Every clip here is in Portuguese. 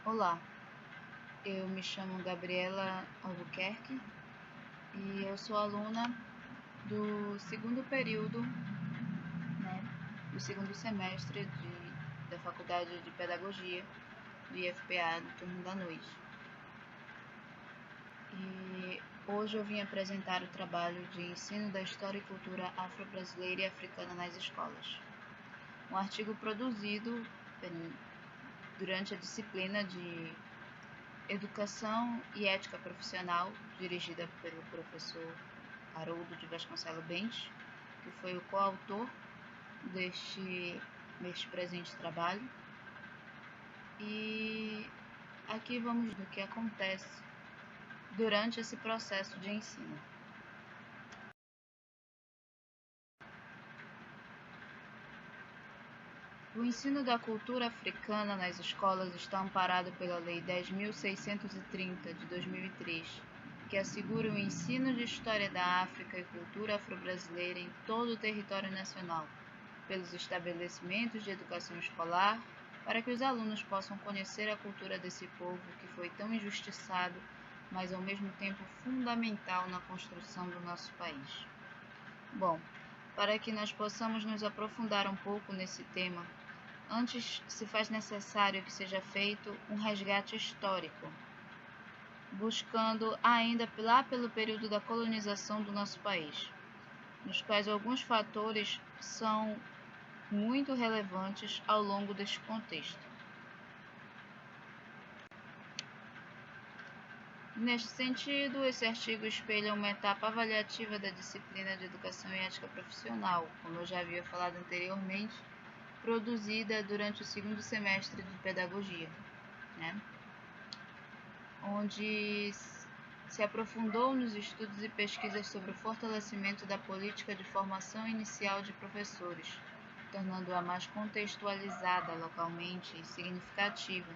Olá, eu me chamo Gabriela Albuquerque e eu sou aluna do segundo período, do segundo semestre da Faculdade de Pedagogia do IFPA no turno da noite. E hoje eu vim apresentar o trabalho de ensino da história e cultura afro-brasileira e africana nas escolas. Um artigo produzido durante a disciplina de Educação e Ética Profissional, dirigida pelo professor Haroldo de Vasconcelos Bentes, que foi o coautor deste presente trabalho. E aqui vamos ver o que acontece durante esse processo de ensino. O ensino da cultura africana nas escolas está amparado pela Lei 10.630 de 2003, que assegura o ensino de história da África e cultura afro-brasileira em todo o território nacional, pelos estabelecimentos de educação escolar, para que os alunos possam conhecer a cultura desse povo que foi tão injustiçado, mas ao mesmo tempo fundamental na construção do nosso país. Bom, para que nós possamos nos aprofundar um pouco nesse tema, antes se faz necessário que seja feito um resgate histórico, buscando ainda lá pelo período da colonização do nosso país, nos quais alguns fatores são muito relevantes ao longo deste contexto. Neste sentido, esse artigo espelha uma etapa avaliativa da disciplina de Educação e Ética Profissional, como eu já havia falado anteriormente, produzida durante o segundo semestre de Pedagogia, onde se aprofundou nos estudos e pesquisas sobre o fortalecimento da política de formação inicial de professores, tornando-a mais contextualizada localmente e significativa,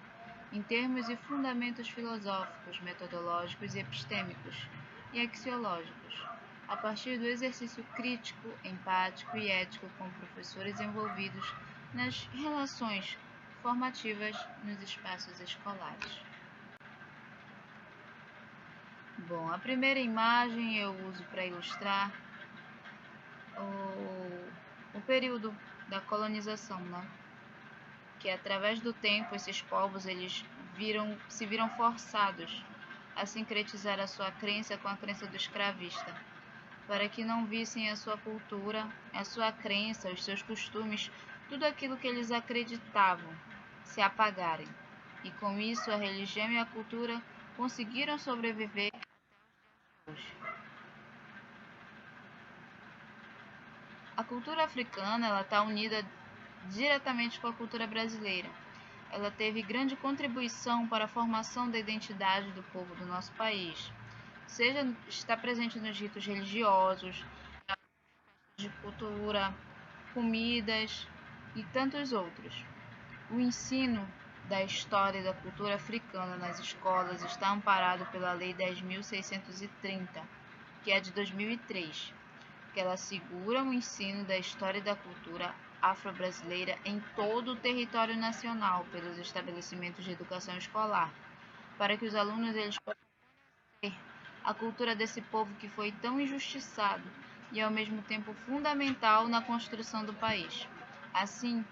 em termos e fundamentos filosóficos, metodológicos e epistêmicos e axiológicos, a partir do exercício crítico, empático e ético com professores envolvidos nas relações formativas nos espaços escolares. Bom, a primeira imagem eu uso para ilustrar o período da colonização, que através do tempo esses povos se viram forçados a sincretizar a sua crença com a crença do escravista, para que não vissem a sua cultura, a sua crença, os seus costumes, tudo aquilo que eles acreditavam, se apagarem. E com isso a religião e a cultura conseguiram sobreviver hoje. A cultura africana está unida diretamente com a cultura brasileira. Ela teve grande contribuição para a formação da identidade do povo do nosso país, seja está presente nos ritos religiosos, de cultura, comidas e tantos outros. O ensino da história e da cultura africana nas escolas está amparado pela Lei 10.630, que é de 2003, que ela assegura o ensino da história e da cultura afro-brasileira em todo o território nacional pelos estabelecimentos de educação escolar, para que os alunos possam conhecer a cultura desse povo que foi tão injustiçado e ao mesmo tempo fundamental na construção do país. Assim,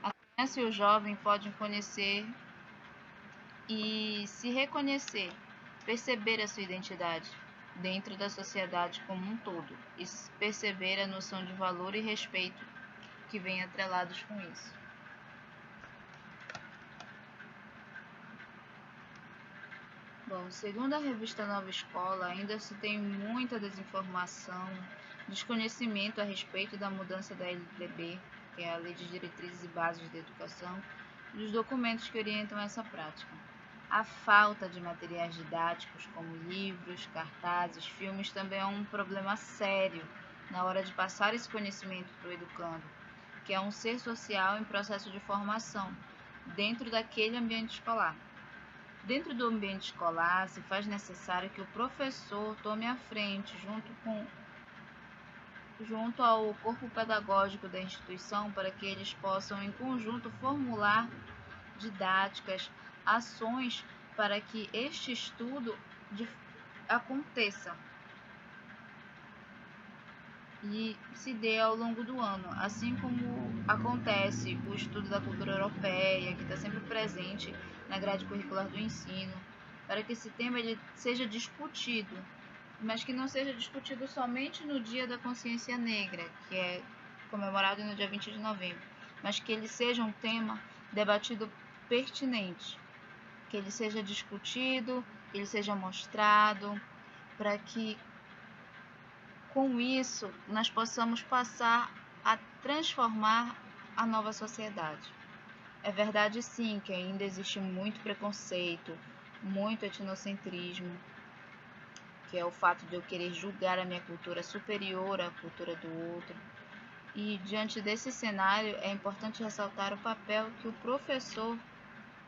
a criança e o jovem podem conhecer e se reconhecer, perceber a sua identidade dentro da sociedade como um todo e perceber a noção de valor e respeito que vem atrelados com isso. Bom, segundo a revista Nova Escola, ainda se tem muita desinformação, desconhecimento a respeito da mudança da LDB, que é a Lei de Diretrizes e Bases da Educação, e dos documentos que orientam essa prática. A falta de materiais didáticos, como livros, cartazes, filmes, também é um problema sério na hora de passar esse conhecimento para o educando, que é um ser social em processo de formação, dentro daquele ambiente escolar. Dentro do ambiente escolar, se faz necessário que o professor tome a frente, junto ao corpo pedagógico da instituição, para que eles possam, em conjunto, formular didáticas ações para que este estudo aconteça e se dê ao longo do ano, assim como acontece o estudo da cultura europeia, que está sempre presente na grade curricular do ensino, para que esse tema ele seja discutido, mas que não seja discutido somente no Dia da Consciência Negra, que é comemorado no dia 20 de novembro, mas que ele seja um tema debatido pertinente, que ele seja discutido, que ele seja mostrado, para que com isso nós possamos passar a transformar a nova sociedade. É verdade sim que ainda existe muito preconceito, muito etnocentrismo, que é o fato de eu querer julgar a minha cultura superior à cultura do outro. E diante desse cenário é importante ressaltar o papel que o professor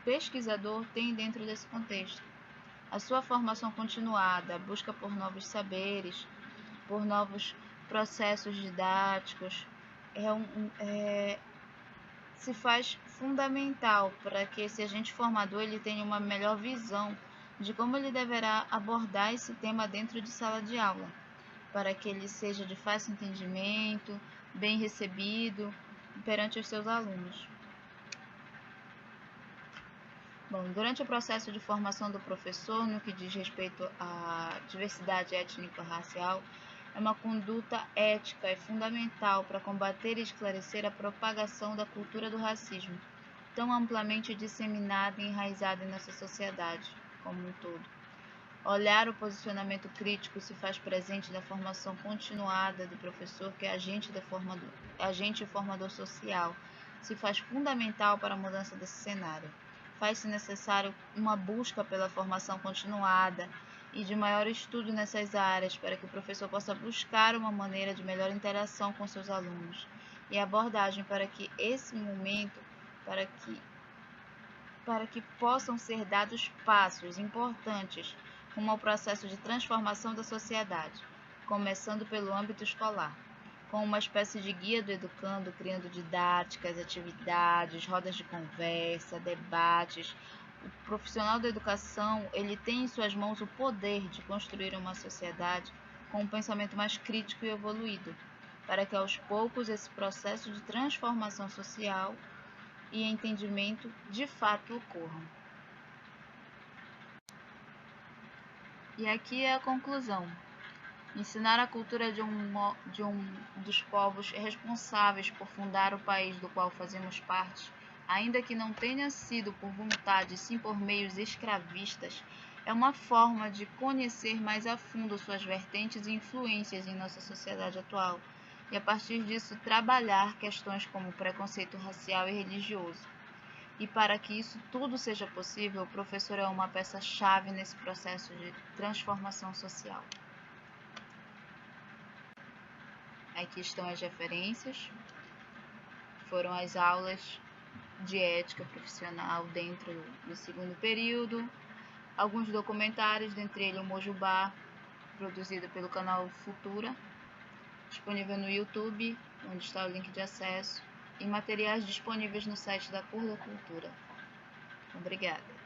pesquisador tem dentro desse contexto. A sua formação continuada, a busca por novos saberes, por novos processos didáticos, se faz fundamental para que esse agente formador ele tenha uma melhor visão de como ele deverá abordar esse tema dentro de sala de aula, para que ele seja de fácil entendimento, bem recebido perante os seus alunos. Bom, durante o processo de formação do professor, no que diz respeito à diversidade étnico-racial, é uma conduta ética e fundamental para combater e esclarecer a propagação da cultura do racismo, tão amplamente disseminada e enraizada em nossa sociedade como um todo. Olhar o posicionamento crítico se faz presente na formação continuada do professor, que é agente e formador social, se faz fundamental para a mudança desse cenário. Faz-se necessário uma busca pela formação continuada e de maior estudo nessas áreas, para que o professor possa buscar uma maneira de melhor interação com seus alunos e abordagem para que esse momento, para que possam ser dados passos importantes rumo ao processo de transformação da sociedade, começando pelo âmbito escolar, com uma espécie de guia do educando, criando didáticas, atividades, rodas de conversa, debates. O profissional da educação, ele tem em suas mãos o poder de construir uma sociedade com um pensamento mais crítico e evoluído, para que aos poucos esse processo de transformação social e entendimento de fato ocorram. E aqui é a conclusão. Ensinar a cultura de um dos povos responsáveis por fundar o país do qual fazemos parte, ainda que não tenha sido por vontade, sim por meios escravistas, é uma forma de conhecer mais a fundo suas vertentes e influências em nossa sociedade atual, e a partir disso trabalhar questões como preconceito racial e religioso. E para que isso tudo seja possível, o professor é uma peça-chave nesse processo de transformação social. Aqui estão as referências, foram as aulas de ética profissional dentro do segundo período, alguns documentários, dentre eles o Mojubá, produzido pelo canal Futura, disponível no YouTube, onde está o link de acesso, e materiais disponíveis no site da Cor da Cultura. Obrigada.